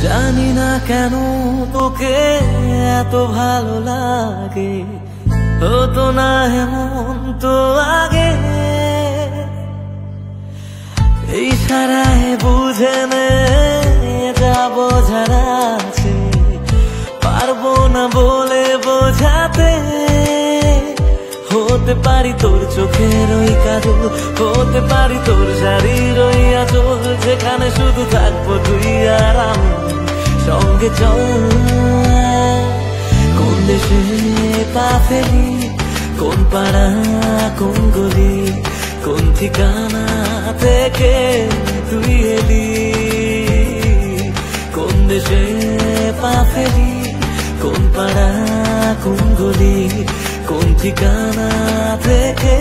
জানি না কেন তোকে এত ভালো লাগে, হতো না এমন তো আগে। এই সারায় বুঝে নে যা বোঝার আছে, পারবো না বলে বোঝাতে। হতে পারি তোর চোখের ওই কাজল, হতে পারি তোর শাড়ির ওই আঁচল, যেখানে শুধু থাকবো তুই আর আমি সঙ্গে। চল কোন দেশে পা ফেলি, কোন পাড়া কোন গলি, কোন ঠিকানা থেকে তুই এলি। কোন দেশে পা ফেলি, কোন পাড়া কোন গলি, কোন ঠিকানা থেকে